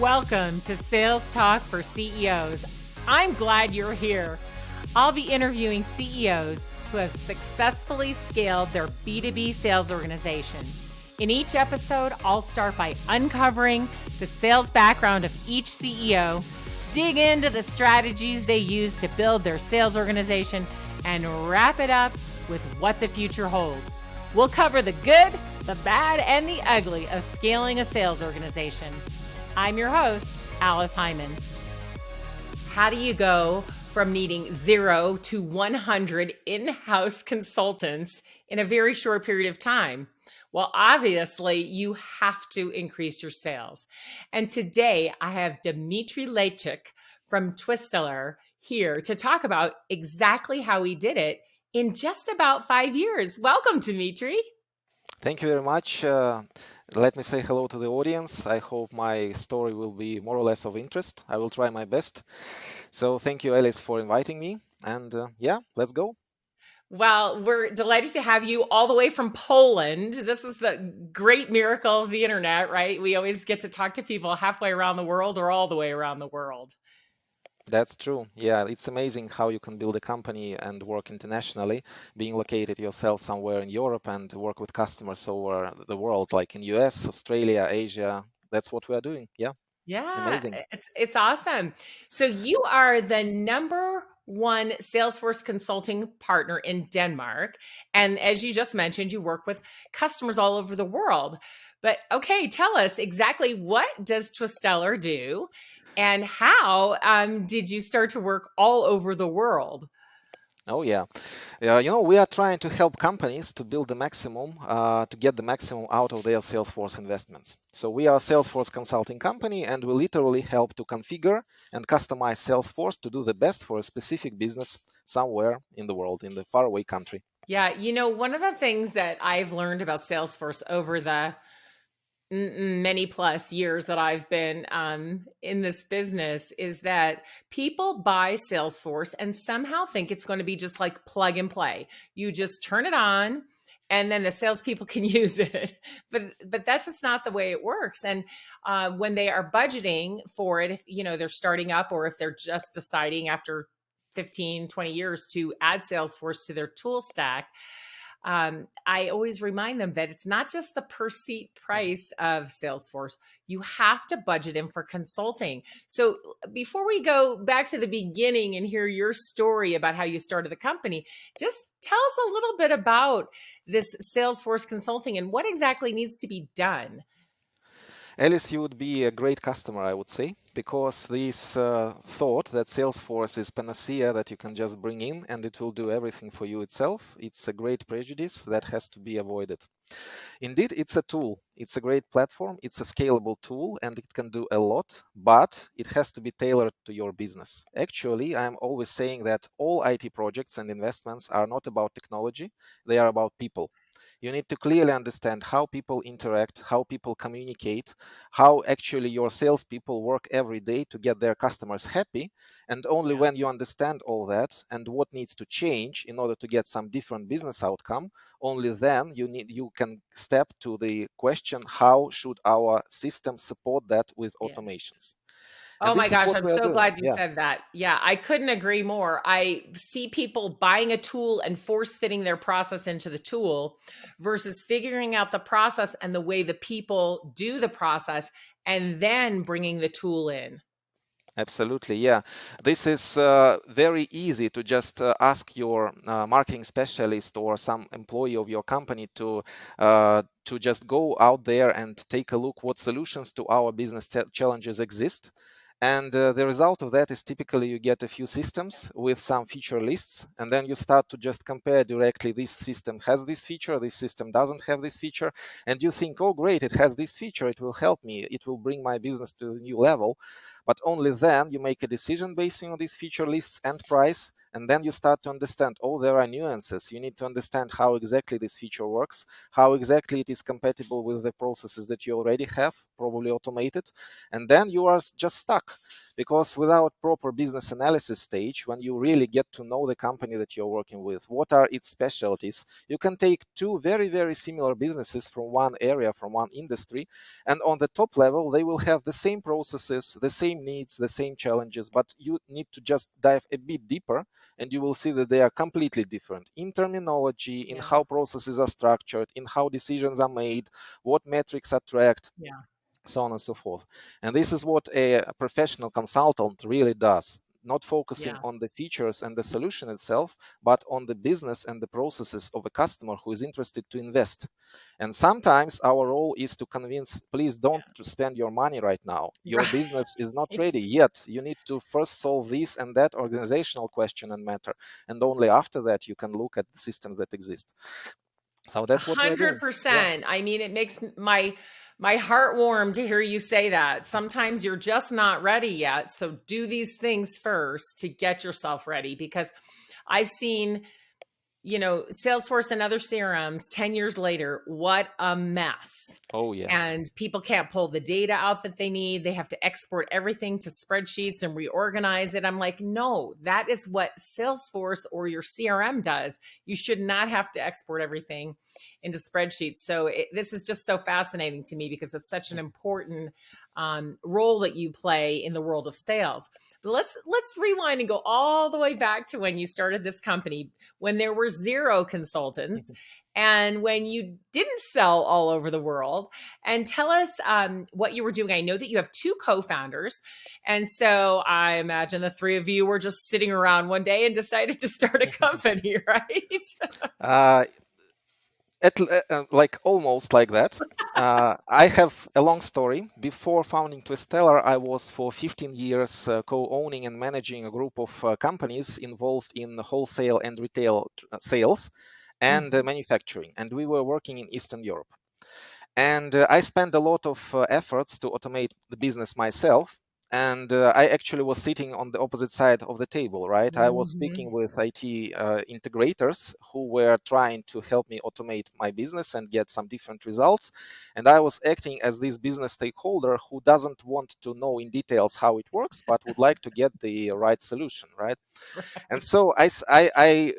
Welcome to Sales Talk for CEOs. I'm glad you're here. I'll be interviewing CEOs who have successfully scaled their B2B sales organization. In each episode, I'll start by uncovering the sales background of each CEO, dig into the strategies they use to build their sales organization, and wrap it up with what the future holds. We'll cover the good, the bad, and the ugly of scaling a sales organization. I'm your host, Alice Heiman. How do you go from needing 0 to 100 in-house consultants in a very short period of time? Well, obviously, you have to increase your sales. And today, I have Dmitri Leichik from Twistellar here to talk about exactly how he did it in just about 5 years. Welcome, Dmitri. Thank you very much. Let me say hello to the audience. I hope my story will be more or less of interest. I will try my best. So thank you, Alice, for inviting me. And yeah, let's go. Well, we're delighted to have you all the way from Poland. This is the great miracle of the internet, right? We always get to talk to people halfway around the world or all the way around the world. That's true. Yeah, it's amazing how you can build a company and work internationally, being located yourself somewhere in Europe and work with customers over the world, like in US, Australia, Asia. That's what we are doing. Yeah, Yeah, amazing. it's awesome. So you are the number one Salesforce consulting partner in Denmark. And as you just mentioned, you work with customers all over the world. But okay, tell us exactly what does Twistellar do and how did you start to work all over the world? Oh yeah. We are trying to help companies to build the maximum, to get the maximum out of their Salesforce investments. So we are a Salesforce consulting company, and we literally help to configure and customize Salesforce to do the best for a specific business somewhere in the world, in the faraway country. Yeah, one of the things that I've learned about Salesforce over the many plus years that I've been in this business is that people buy Salesforce and somehow think it's going to be just like plug and play. You just turn it on and then the salespeople can use it. But that's just not the way it works. And when they are budgeting for it, if they're starting up or if they're just deciding after 15, 20 years to add Salesforce to their tool stack, I always remind them that it's not just the per seat price of Salesforce. You have to budget in for consulting. So before we go back to the beginning and hear your story about how you started the company, just tell us a little bit about this Salesforce consulting and what exactly needs to be done. Alice, you would be a great customer, I would say, because this thought that Salesforce is panacea that you can just bring in and it will do everything for you itself, it's a great prejudice that has to be avoided. Indeed, it's a tool. It's a great platform. It's a scalable tool and it can do a lot, but it has to be tailored to your business. Actually, I'm always saying that all IT projects and investments are not about technology, they are about people. You need to clearly understand how people interact, how people communicate, how actually your salespeople work every day to get their customers happy. And only Yeah. when you understand all that and what needs to change in order to get some different business outcome, only then you can step to the question, how should our system support that with Yes. automations? And Oh my this is gosh, what I'm we are so doing. glad you Yeah. said that. Yeah, I couldn't agree more. I see people buying a tool and force fitting their process into the tool versus figuring out the process and the way the people do the process and then bringing the tool in. Absolutely, yeah. This is very easy to just ask your marketing specialist or some employee of your company to just go out there and take a look what solutions to our business challenges exist. And the result of that is typically you get a few systems with some feature lists, and then you start to just compare directly. This system has this feature, this system doesn't have this feature, and you think, oh, great, it has this feature, it will help me, it will bring my business to a new level. But only then you make a decision based on these feature lists and price, and then you start to understand, oh, there are nuances. You need to understand how exactly this feature works, how exactly it is compatible with the processes that you already have, probably automate it, and then you are just stuck. Because without proper business analysis stage, when you really get to know the company that you're working with, what are its specialties, you can take two very, very similar businesses from one area, from one industry, and on the top level, they will have the same processes, the same needs, the same challenges, but you need to just dive a bit deeper, and you will see that they are completely different in terminology, in Yeah. how processes are structured, in how decisions are made, what metrics are tracked, Yeah. so on and so forth. And this is what a professional consultant really does, not focusing Yeah. on the features and the solution itself, but on the business and the processes of a customer who is interested to invest. And sometimes our role is to convince, please don't Yeah. spend your money right now. Your business is not ready Right. yet. You need to first solve this and that organizational question and matter. And only after that you can look at the systems that exist. So A that's what we're hundred doing. Yeah. percent. I mean, it makes my heart warm to hear you say that. Sometimes you're just not ready yet. So do these things first to get yourself ready because I've seen, Salesforce and other CRMs 10 years later, what a mess. Oh, yeah. And people can't pull the data out that they need. They have to export everything to spreadsheets and reorganize it. I'm like, no, that is what Salesforce or your CRM does. You should not have to export everything into spreadsheets. So this is just so fascinating to me because it's such an important role that you play in the world of sales. But let's rewind and go all the way back to when you started this company, when there were zero consultants and when you didn't sell all over the world. And tell us what you were doing. I know that you have two co-founders. And so I imagine the three of you were just sitting around one day and decided to start a company, right? Uh, like almost like that. I have a long story. Before founding Twistellar, I was for 15 years co-owning and managing a group of companies involved in wholesale and retail sales and Mhm. manufacturing, and we were working in Eastern Europe. And I spent a lot of efforts to automate the business myself. And I actually was sitting on the opposite side of the table, right? I was speaking Mhm. with IT integrators who were trying to help me automate my business and get some different results. And I was acting as this business stakeholder who doesn't want to know in details how it works, but would like to get the right solution, right? And Right. so I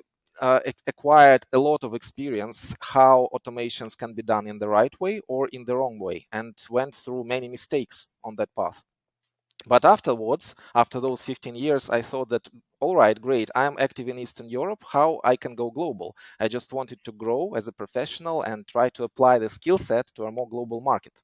acquired a lot of experience how automations can be done in the right way or in the wrong way, and went through many mistakes on that path. But afterwards, after those 15 years, I thought that, all right, great, I'm active in Eastern Europe. How I can go global? I just wanted to grow as a professional and try to apply the skill set to a more global market.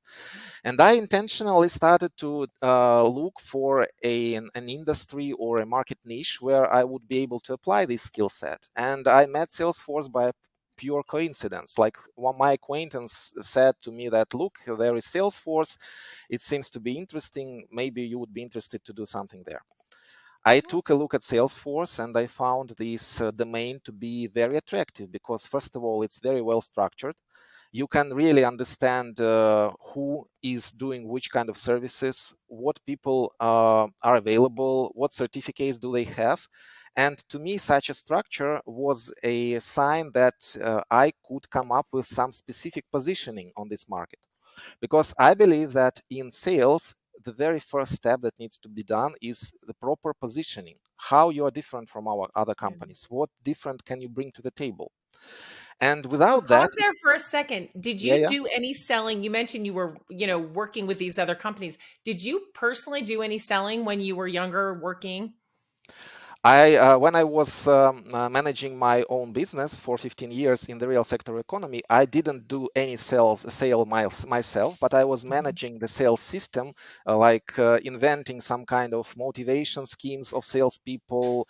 And I intentionally started to look for an industry or a market niche where I would be able to apply this skill set. And I met Salesforce by pure coincidence. Like one my acquaintance said to me that, look, there is Salesforce. It seems to be interesting. Maybe you would be interested to do something there. I took a look at Salesforce and I found this domain to be very attractive because, first of all, it's very well structured. You can really understand who is doing which kind of services, what people are available, what certificates do they have. And to me, such a structure was a sign that I could come up with some specific positioning on this market. Because I believe that in sales, the very first step that needs to be done is the proper positioning. How you are different from our other Yeah. companies? What different can you bring to the table? And Well, without pause that, there for a second. Did yeah, you yeah. do any selling? You mentioned you were, working with these other companies. Did you personally do any selling when you were younger working? When I was managing my own business for 15 years in the real sector economy, I didn't do any sale myself, but I was Mhm. managing the sales system, like inventing some kind of motivation schemes of salespeople,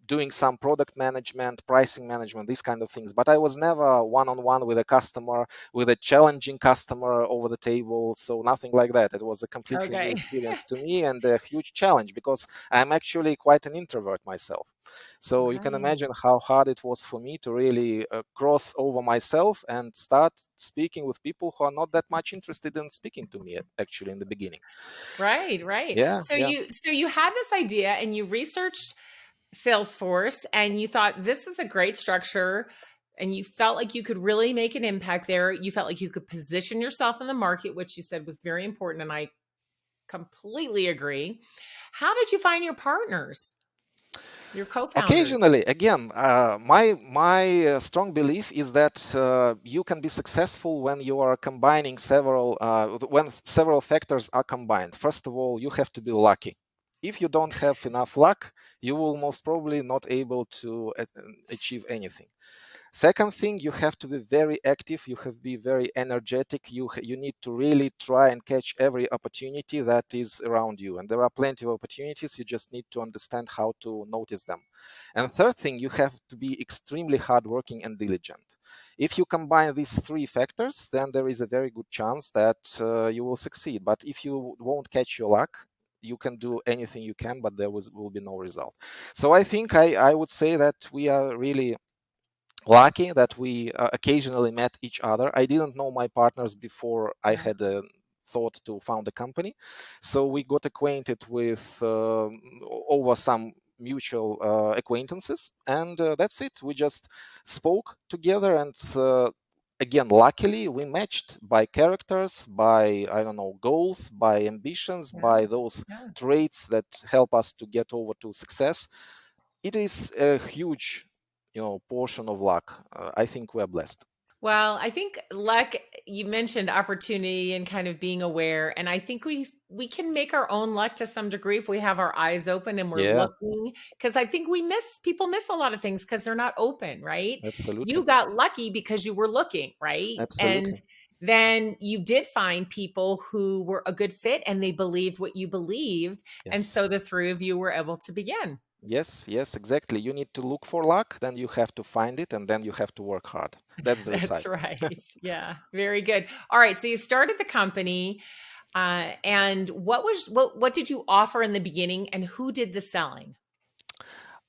doing some product management, pricing management, these kind of things. But I was never one-on-one with a customer, with a challenging customer over the table. So nothing like that. It was a completely new Okay. experience to me and a huge challenge because I'm actually quite an introvert myself. So you can Right. imagine how hard it was for me to really cross over myself and start speaking with people who are not that much interested in speaking to me actually in the beginning. Right, right. Yeah, So yeah. you had this idea and you researched Salesforce and you thought this is a great structure and you felt like you could really make an impact there. You felt like you could position yourself in the market, which you said was very important. And I completely agree. How did you find your partners, your co-founders? Occasionally, again, my strong belief is that you can be successful when you are combining when several factors are combined. First of all, you have to be lucky. If you don't have enough luck, you will most probably not able to achieve anything. Second thing, you have to be very active. You have to be very energetic. You need to really try and catch every opportunity that is around you. And there are plenty of opportunities. You just need to understand how to notice them. And third thing, you have to be extremely hardworking and diligent. If you combine these three factors, then there is a very good chance that you will succeed. But if you won't catch your luck, you can do anything you can, but will be no result. So I think I would say that we are really lucky that we occasionally met each other. I didn't know my partners before I Yeah. had a thought to found a company. So we got acquainted with over some mutual acquaintances, and that's it. We just spoke together, and again, luckily, we matched by characters, by, I don't know, goals, by ambitions, Yeah. by those Yeah. traits that help us to get over to success. It is a huge, portion of luck. I think we're blessed. Well, I think luck, you mentioned opportunity and kind of being aware, and I think we can make our own luck to some degree if we have our eyes open and we're Yeah, looking, because I think we miss people miss a lot of things because they're not open, right? You absolutely, got lucky because you were looking, right? And absolutely. then you did find people who were a good fit and they believed what you believed, and Yes, so the three of you were able to begin. yes, yes, exactly. You need to look for luck, then you have to find it, and then you have to work hard. That's the That's recipe. right. Yeah, very good. All right, so you started the company. And what did you offer in the beginning, and who did the selling?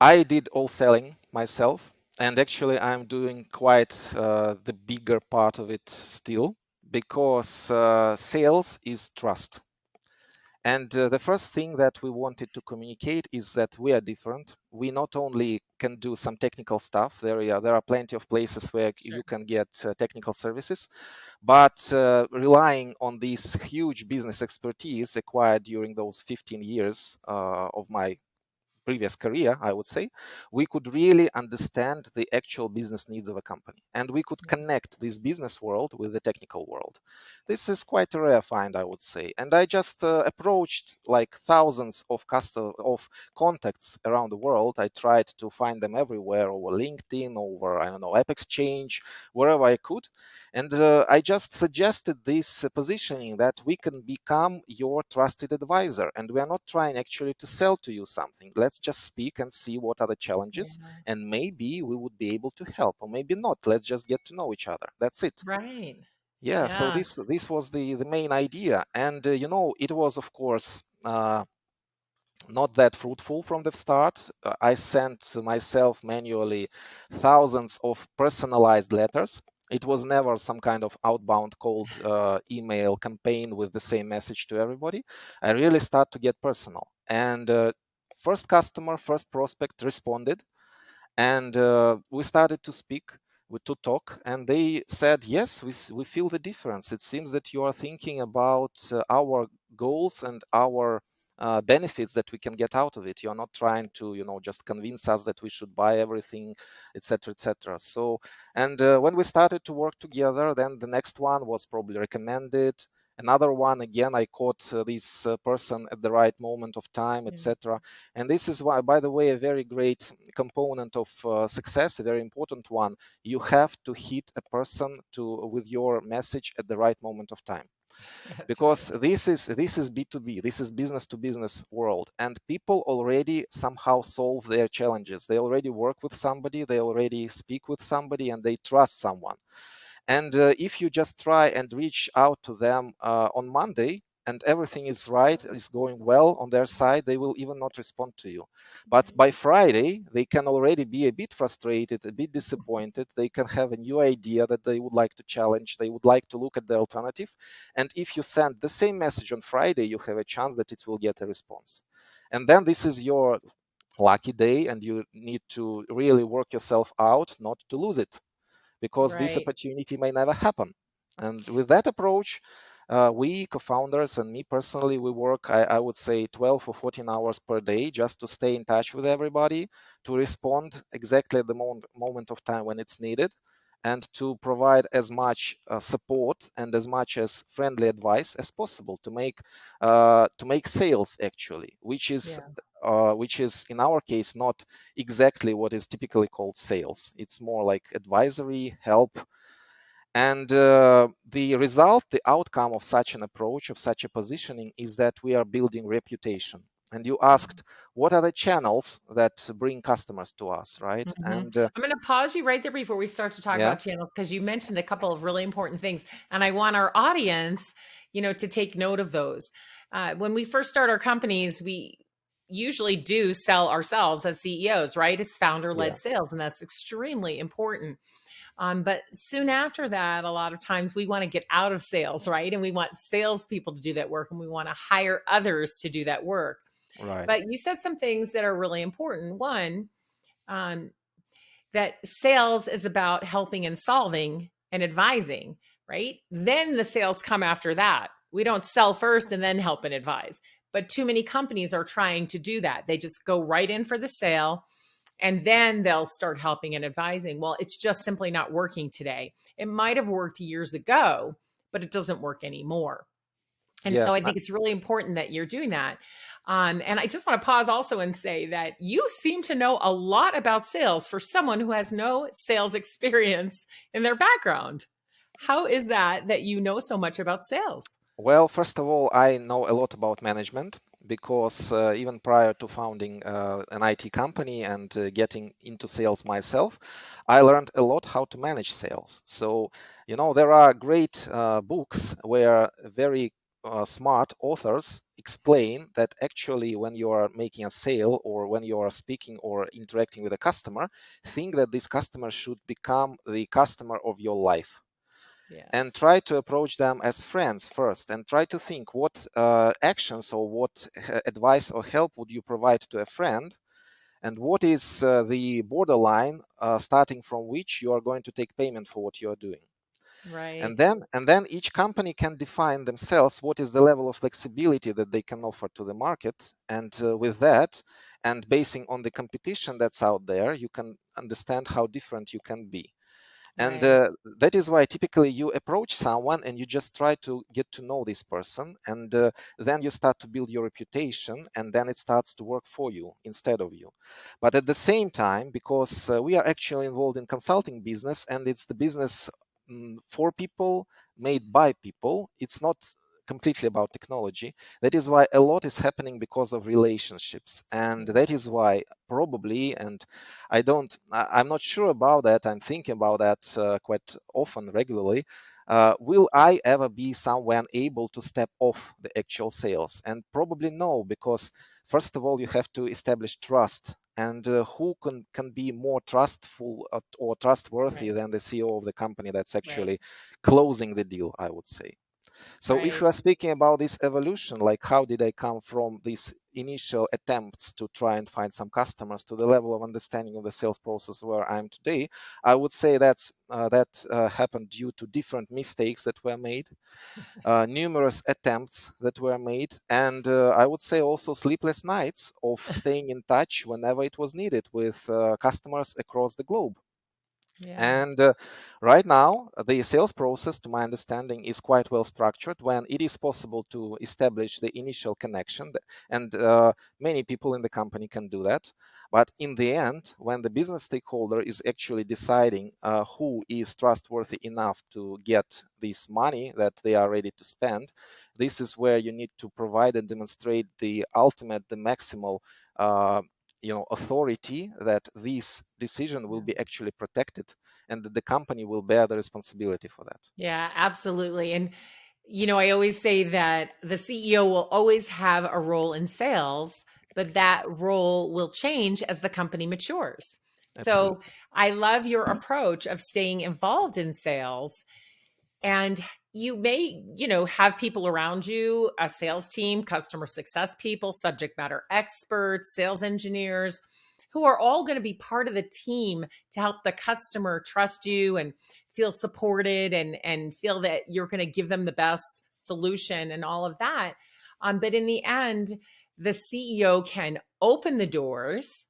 I did all selling myself, and actually, I'm doing quite the bigger part of it still because sales is trust. And the first thing that we wanted to communicate is that we are different. We not only can do some technical stuff, there are plenty of places where Sure. you can get technical services, but relying on this huge business expertise acquired during those 15 years of my previous career, I would say, we could really understand the actual business needs of a company. And we could connect this business world with the technical world. This is quite a rare find, I would say. And I just approached like thousands of contacts around the world. I tried to find them everywhere over LinkedIn, over, I don't know, App Exchange, wherever I could. And I just suggested this positioning that we can become your trusted advisor. And we are not trying actually to sell to you something. Let's just speak and see what are the challenges. Yeah. And maybe we would be able to help, or maybe not. Let's just get to know each other. That's it. Right. Yeah. So Yeah. this was the main idea. And, it was, of course, not that fruitful from the start. I sent myself manually thousands of personalized letters. It was never some kind of outbound cold email campaign with the same message to everybody. I really start to get personal. And first customer, first prospect responded, and we started to speak, to talk, and they said, yes, we feel the difference. It seems that you are thinking about our goals and our benefits that we can get out of it. You're not trying to, just convince us that we should buy everything, etc., etc. So, and when we started to work together, then the next one was probably recommended. Another one, again, I caught this person at the right moment of time, Yeah. etc. And this is why, by the way, a very great component of success, a very important one. You have to hit a person with your message at the right moment of time, That's because right. this is B2B, this is business to business world, and people already somehow solve their challenges. They already work with somebody, they already speak with somebody, and they trust someone. And if you just try and reach out to them on Monday and everything is right, is going well on their side, they will even not respond to you. But Right. by Friday, they can already be a bit frustrated, a bit disappointed. They can have a new idea that they would like to challenge. They would like to look at the alternative. And if you send the same message on Friday, you have a chance that it will get a response. And then this is your lucky day, and you need to really work yourself out not to lose it. because this Right. opportunity may never happen. And with that approach, we co-founders and me personally, we work, I would say 12 or 14 hours per day just to stay in touch with everybody, to respond exactly at the moment of time when it's needed, and to provide as much support and as much as friendly advice as possible to make sales actually, Yeah. which is in our case not exactly what is typically called sales. It's more like advisory help. And the result, the outcome of such an approach, of such a positioning, is that we are building reputation. And you asked, what are the channels that bring customers to us, right? Mhm. And I'm going to pause you right there before we start to talk yeah, about channels because you mentioned a couple of really important things, and I want our audience, to take note of those. When we first start our companies, we usually do sell ourselves as CEOs, right? It's yeah, founder-led sales, and that's extremely important. But soon after that, a lot of times we want to get out of sales, right? And we want salespeople to do that work, and we want to hire others to do that work. right. But you said some things that are really important. One, um, that sales is about helping and solving and advising, right? Then the sales come after that. We don't sell first and then help and advise. But too many companies are trying to do that. They just go right in for the sale and then they'll start helping and advising. Well, it's just simply not working today. It might have worked years ago, but it doesn't work anymore. And Yeah, so I think it's really important that you're doing that. And I just want to pause also and say that you seem to know a lot about sales for someone who has no sales experience in their background. How is that you know so much about sales? well, first of all, I know a lot about management because even prior to founding an IT company and getting into sales myself, I learned a lot how to manage sales. So, there are great books where very smart authors explain that actually when you are making a sale or when you are speaking or interacting with a customer, think that this customer should become the customer of your life, and Yes. try to approach them as friends first, and try to think what actions or what advice or help would you provide to a friend, and what is the borderline starting from which you are going to take payment for what you are doing. and Right. then and then each company can define themselves what is the level of flexibility that they can offer to the market, and with that, and basing on the competition that's out there, you can understand how different you can be. And Right. that is why typically you approach someone and you just try to get to know this person. And then you start to build your reputation, and then it starts to work for you instead of you. But at the same time, because we are actually involved in consulting business and it's the business for people, made by people, it's not completely about technology. That is why a lot is happening because of relationships. And Yeah. that is why probably, and I'm not sure about that. I'm thinking about that quite often, regularly. Will I ever be someone able to step off the actual sales? And probably no, because first of all, you have to establish trust. And who can be more trustful or trustworthy Right. than the CEO of the company that's Right. actually closing the deal, I would say. So if Right. we are speaking about this evolution, like how did I come from these initial attempts to try and find some customers to the level of understanding of the sales process where I am today, I would say that happened due to different mistakes that were made, numerous attempts that were made, and I would say also sleepless nights of staying in touch whenever it was needed with customers across the globe. Yeah. And right now, the sales process, to my understanding, is quite well structured when it is possible to establish the initial connection, and many people in the company can do that. But in the end, when the business stakeholder is actually deciding who is trustworthy enough to get this money that they are ready to spend, this is where you need to provide and demonstrate the ultimate, the maximal authority that this decision will Yeah. be actually protected, and that the company will bear the responsibility for that. Yeah, absolutely. And I always say that the CEO will always have a role in sales, but that role will change as the company matures. So Absolutely. I love your approach of staying involved in sales. And you may, have people around you, a sales team, customer success people, subject matter experts, sales engineers, who are all going to be part of the team to help the customer trust you and feel supported and feel that you're going to give them the best solution and all of that. But in the end, the CEO can open the doors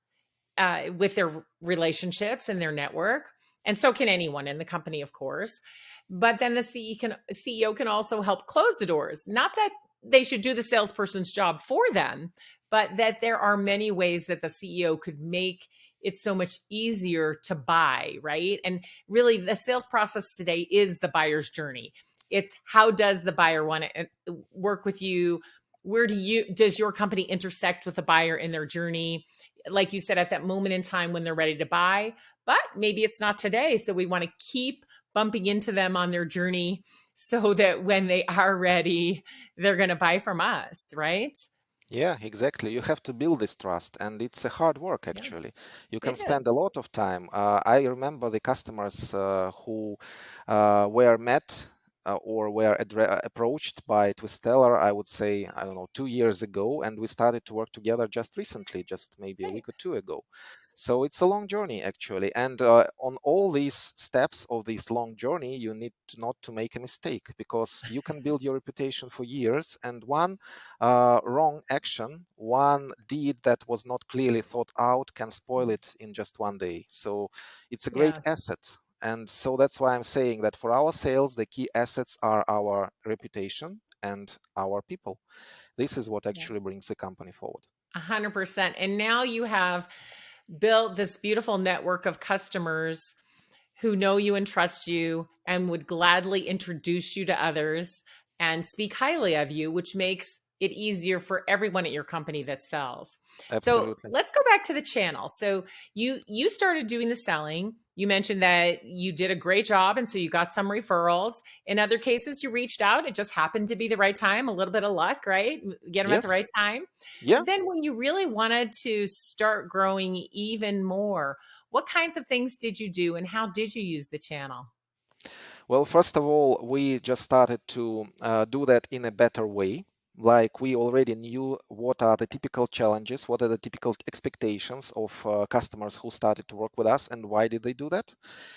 with their relationships and their network. And so can anyone in the company, of course. But then the CEO can also help close the doors. Not that they should do the salesperson's job for them, but that there are many ways that the CEO could make it so much easier to buy, right? And really, the sales process today is the buyer's journey. It's how does the buyer want to work with you? Where does your company intersect with the buyer in their journey? Like you said, at that moment in time when they're ready to buy, but maybe it's not today. So we want to keep bumping into them on their journey so that when they are ready, they're going to buy from us, right? Yeah, exactly. You have to build this trust, and it's a hard work Yeah, actually. You can it spend a is. lot of time. I remember the customers who were met or were approached by Twistellar, I would say, I don't know, 2 years ago, and we started to work together just recently, just maybe a Right. week or two ago. So it's a long journey actually, and on all these steps of this long journey, you need not to make a mistake because you can build your reputation for years, and one wrong action, one deed that was not clearly thought out can spoil Yes. it in just one day. So it's a great Yes. asset. And so that's why I'm saying that for our sales, the key assets are our reputation and our people. This is what Yes. actually brings the company forward. 100%. And now you have built this beautiful network of customers who know you and trust you and would gladly introduce you to others and speak highly of you, which makes it easier for everyone at your company that sells. So Absolutely. let's go back to the channel. So you started doing the selling. You mentioned that you did a great job, and so you got some referrals. In other cases, you reached out. It just happened to be the right time, a little bit of luck, right? Get them at the Yes. right time. Yeah. But then when you really wanted to start growing even more, what kinds of things did you do and how did you use the channel? Well, first of all, we just started to do that in a better way. Like we already knew what are the typical challenges, what are the typical expectations of customers who started to work with us, and why did they do that?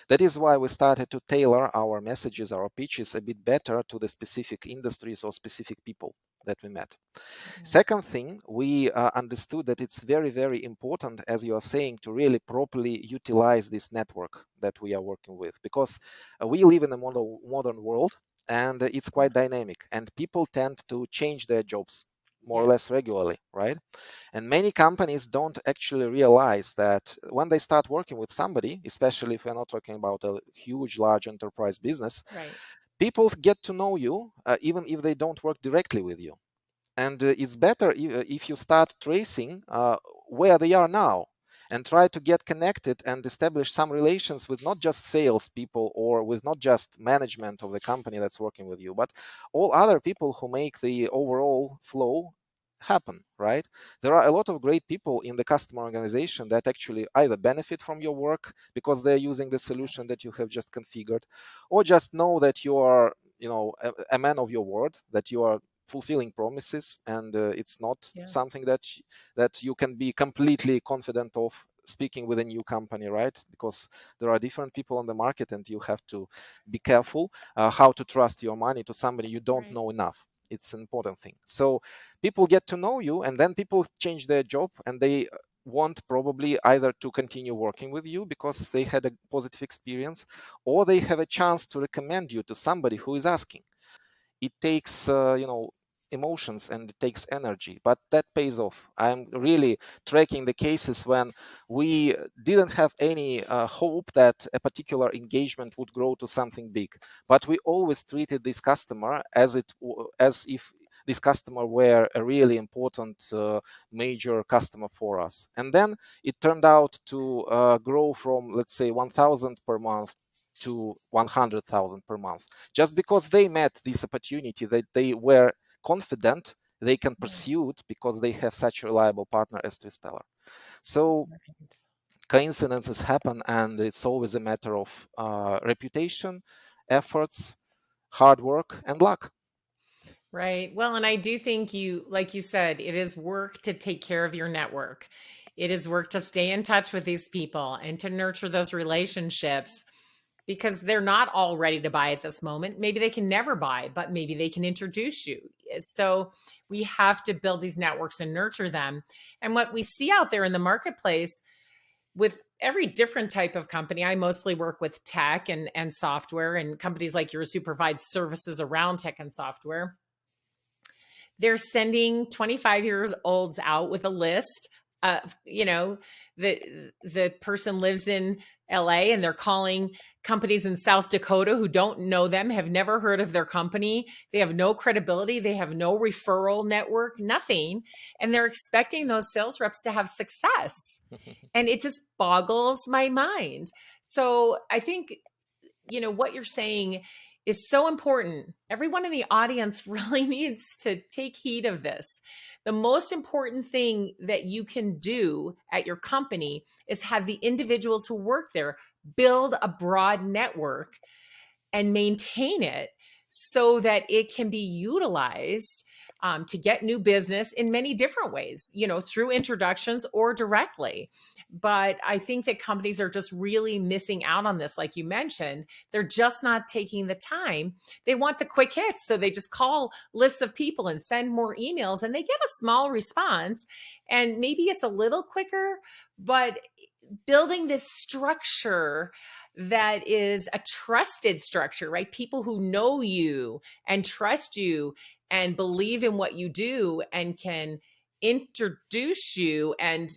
That is why we started to tailor our messages, our pitches a bit better to the specific industries or specific people that we met. Yeah. Second thing, we understood that it's very, very important, as you are saying, to really properly utilize this network that we are working with, because we live in a modern world and it's Yeah. quite dynamic, and people tend to change their jobs more or less Yes. regularly, right? And many companies don't actually realize that when they start working with somebody, especially if we're not talking about a huge, large enterprise business, Right. people get to know you even if they don't work directly with you. And it's better if you start tracing where they are now and try to get connected and establish some relations with not just salespeople or with not just management of the company that's working with you, but all other people who make the overall flow happen, right? There are a lot of great people in the customer organization that actually either benefit from your work because they're using the solution that you have just configured, or just know that you are, a man of your word, that you are fulfilling promises, and it's not Yes. something that you can be completely confident of speaking with a new company, right? Because there are different people on the market, and you have to be careful how to trust your money to somebody you don't Right. know enough. It's an important thing. So people get to know you, and then people change their job, and they want probably either to continue working with you because they had a positive experience, or they have a chance to recommend you to somebody who is asking. It takes emotions and it takes energy, but that pays off. I'm really tracking the cases when we didn't have any hope that a particular engagement would grow to something big, but we always treated this customer as if this customer were a really important major customer for us, and then it turned out to grow from, let's say, 1000 per month to 100,000 per month, just because they met this opportunity that they were confident they can Yeah. pursue it because they have such a reliable partner as Twistellar. So Right. coincidences happen, and it's always a matter of reputation, efforts, hard work, and luck. Right. Well, and I do think you, like you said, it is work to take care of your network. It is work to stay in touch with these people and to nurture those relationships because they're not all ready to buy at this moment. Maybe they can never buy, but maybe they can introduce you. So we have to build these networks and nurture them. And what we see out there in the marketplace with every different type of company, I mostly work with tech and software, and companies like yours who provide services around tech and software. They're sending 25 years olds out with a list of, the person lives in LA and they're calling companies in South Dakota who don't know them, have never heard of their company. They have no credibility. They have no referral network, nothing. And they're expecting those sales reps to have success. And it just boggles my mind. So I think, what you're saying is so important. Everyone in the audience really needs to take heed of this. The most important thing that you can do at your company is have the individuals who work there build a broad network and maintain it so that it can be utilized to get new business in many different ways, through introductions or directly. But I think that companies are just really missing out on this. Like you mentioned, they're just not taking the time. They want the quick hits. So they just call lists of people and send more emails and they get a small response. And maybe it's a little quicker, but building this structure that is a trusted structure, right? People who know you and trust you and believe in what you do and can introduce you and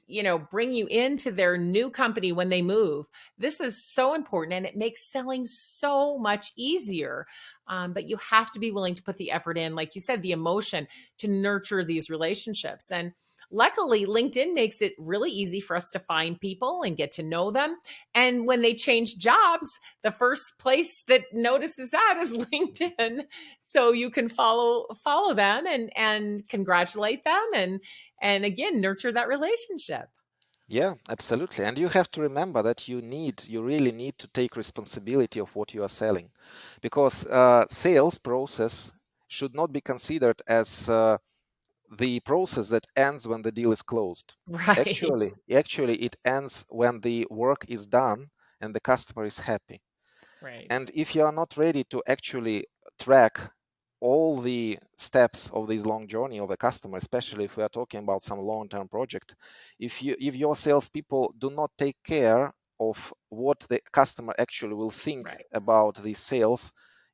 bring you into their new company when they move. This is so important and it makes selling so much easier. But you have to be willing to put the effort in, like you said, the emotion to nurture these relationships. And luckily, LinkedIn makes it really easy for us to find people and get to know them. And when they change jobs, the first place that notices that is LinkedIn. So you can follow them and congratulate them and again nurture that relationship. Yeah, absolutely. And you have to remember that you really need to take responsibility of what you are selling, because sales process should not be considered as the process that ends when the deal is closed. Right. Actually, it ends when the work is done and the customer is happy. Right. And if you are not ready to actually track all the steps of this long journey of the customer, especially if we are talking about some long-term project, if your salespeople do not take care of what the customer actually will think Right. about these sales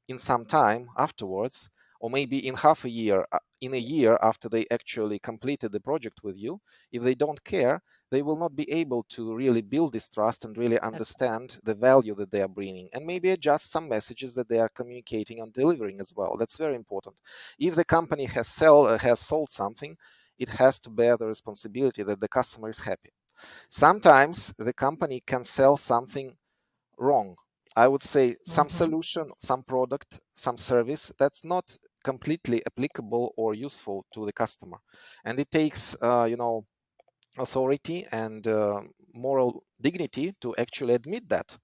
in some time afterwards, or maybe in half a year, in a year after they actually completed the project with you, if they don't care, they will not be able to really build this trust and really That's understand the value that they are bringing, and maybe adjust some messages that they are communicating and delivering as well. That's very important. If the company has sold something, it has to bear the responsibility that the customer is happy. Sometimes the company can sell something wrong. I would say some mm-hmm. solution, some product, some service that's not completely applicable or useful to the customer, and it takes authority and moral dignity to actually admit that.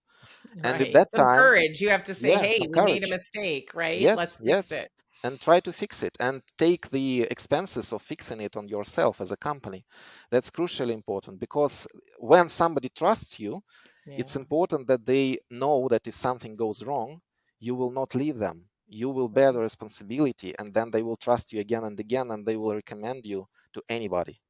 And at Right. that Some time, courage. You have to say, yeah, hey, some we made a courage. mistake, right? Yes, Let's fix yes. it. And try to fix it and take the expenses of fixing it on yourself as a company. That's crucially important, because when somebody trusts you, Yeah. it's important that they know that if something goes wrong, you will not leave them. You will bear the Right. responsibility, and then they will trust you again and again, and they will recommend you to anybody.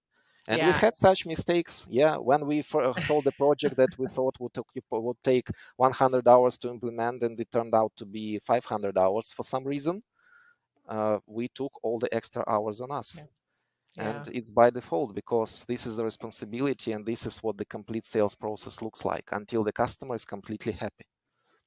And we Yeah. had such mistakes, yeah, when we sold a project that we thought would take 100 hours to implement, and it turned out to be 500 hours for some reason. We took all the extra hours on us. Yeah. And Yeah. it's by default, because this is the responsibility and this is what the complete sales process looks like until the customer is completely happy.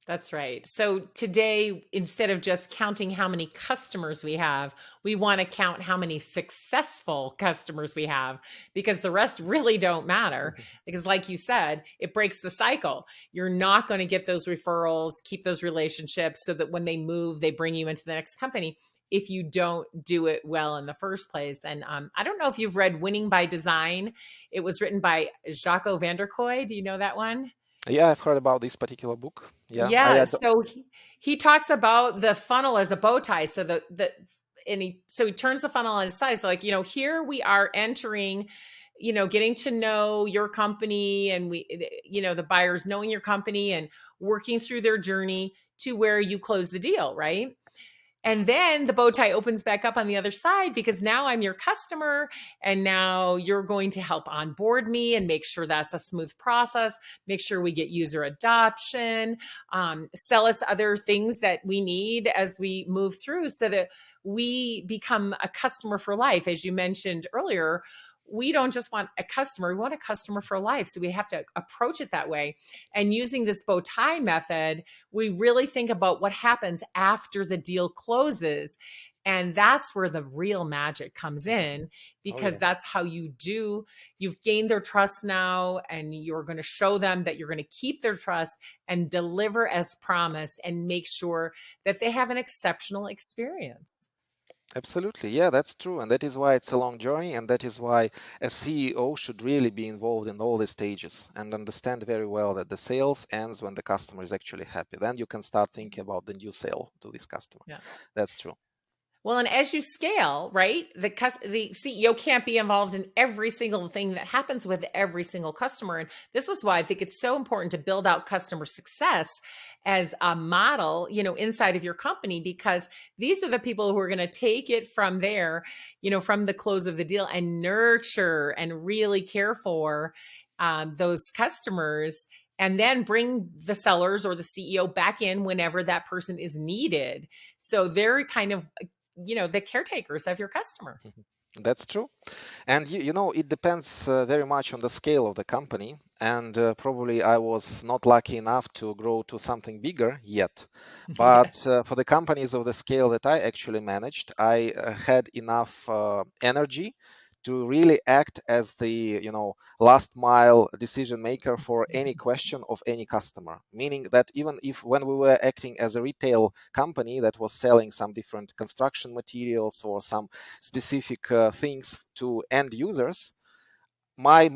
That's right. So today, instead of just counting how many customers we have, we want to count how many successful customers we have because the rest really don't matter. Because, like you said, it breaks the cycle. You're not going to get those referrals, keep those relationships so that when they move, they bring you into the next company if you don't do it well in the first place. And I don't know if you've read Winning by Design. It was written by Jacques van der Kooi. Do you know that one? Yeah, I've heard about this particular book. Yeah, Yeah, so he talks about the funnel as a bow tie. So he turns the funnel on its side. So like, here we are entering, getting to know your company, and the buyers knowing your company and working through their journey to where you close the deal, right? And then the bow tie opens back up on the other side, because now I'm your customer, and now you're going to help onboard me and make sure that's a smooth process, make sure we get user adoption, sell us other things that we need as we move through, so that we become a customer for life. As you mentioned earlier, we don't just want a customer, we want a customer for life. So we have to approach it that way. And using this bow tie method, we really think about what happens after the deal closes. And that's where the real magic comes in, Oh because yeah. that's how you've gained their trust now, and you're going to show them that you're going to keep their trust and deliver as promised and make sure that they have an exceptional experience. Absolutely. Yeah, that's true. And that is why it's a long journey. And that is why a CEO should really be involved in all the stages and understand very well that the sales ends when the customer is actually happy. Then you can start thinking about the new sale to this customer. Yeah. That's true. Well, and as you scale, right, the CEO can't be involved in every single thing that happens with every single customer. And this is why I think it's so important to build out customer success as a model, inside of your company, because these are the people who are going to take it from there, from the close of the deal, and nurture and really care for those customers, and then bring the sellers or the CEO back in whenever that person is needed. So they're kind of the caretakers of your customer. That's true. And it depends very much on the scale of the company. And probably I was not lucky enough to grow to something bigger yet. Yeah. But for the companies of the scale that I actually managed, I had enough energy to really act as the, last mile decision maker for any question of any customer. Meaning that even if when we were acting as a retail company that was selling some different construction materials or some specific things to end users, my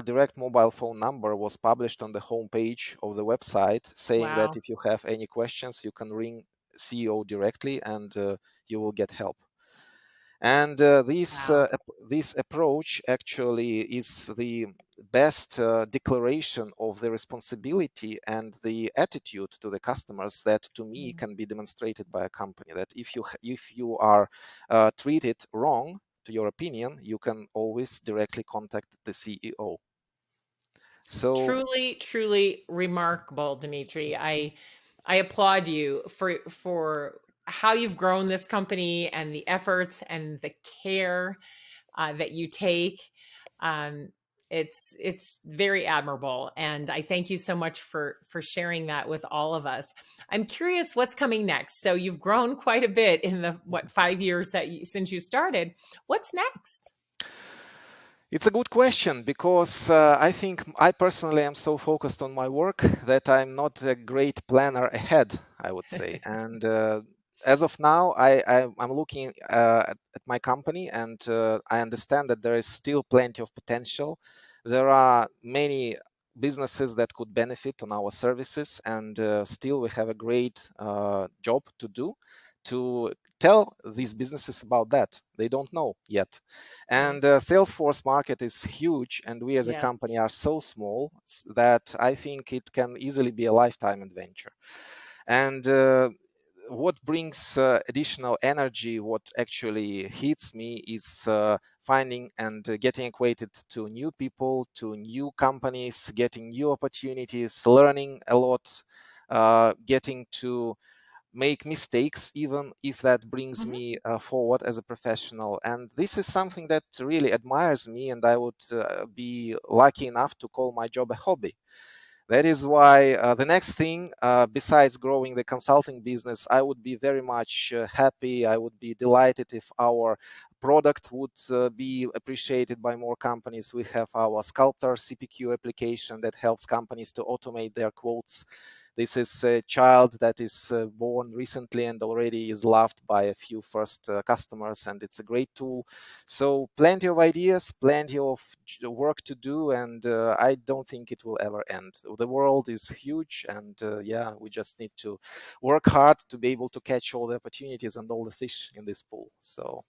direct mobile phone number was published on the homepage of the website, saying that Wow. if you have any questions, you can ring CEO directly and you will get help. And Wow. this approach actually is the best declaration of the responsibility and the attitude to the customers that, to me, Mm. can be demonstrated by a company. That if you are treated wrong, to your opinion, you can always directly contact the CEO. So Truly, truly remarkable, Dmitri. I applaud you for how you've grown this company, and the efforts and the care that you take. Um, it's very admirable, and I thank you so much for sharing that with all of us. I'm curious what's coming next. So you've grown quite a bit in the 5 years since you started. What's next? it's a good question because I think I personally am so focused on my work that I'm not a great planner ahead, I would say. And as of now, I'm looking at my company, and I understand that there is still plenty of potential. There are many businesses that could benefit on our services, and still we have a great job to do to tell these businesses about that. They don't know yet. Right. And Salesforce market is huge, and we as a Yes. company are so small that I think it can easily be a lifetime adventure. And what brings additional energy, what actually hits me, is finding and getting acquainted to new people, to new companies, getting new opportunities, learning a lot, getting to make mistakes, even if that brings Mhm. me forward as a professional. And this is something that really admires me, and I would be lucky enough to call my job a hobby. That is why the next thing, besides growing the consulting business, I would be very much happy. I would be delighted if our product would be appreciated by more companies. We have our Sculptor CPQ application that helps companies to automate their quotes. This is a child that is born recently and already is loved by a few first customers, and it's a great tool. So plenty of ideas, plenty of work to do, and I don't think it will ever end. The world is huge, and yeah, we just need to work hard to be able to catch all the opportunities and all the fish in this pool. So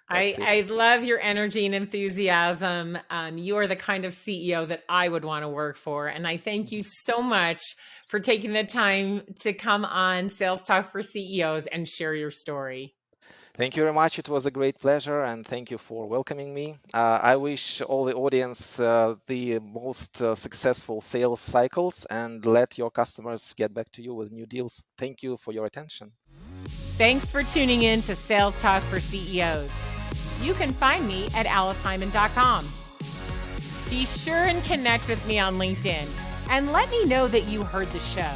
That's it. I love your energy and enthusiasm. You are the kind of CEO that I would want to work for. And I thank you so much for taking the time to come on Sales Talk for CEOs and share your story. Thank you very much. It was a great pleasure, and thank you for welcoming me. I wish all the audience the most successful sales cycles and let your customers get back to you with new deals. Thank you for your attention. Thanks for tuning in to Sales Talk for CEOs. You can find me at aliceheiman.com. Be sure and connect with me on LinkedIn and let me know that you heard the show.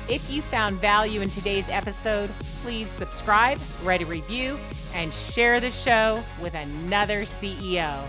If you found value in today's episode, please subscribe, write a review, and share the show with another CEO.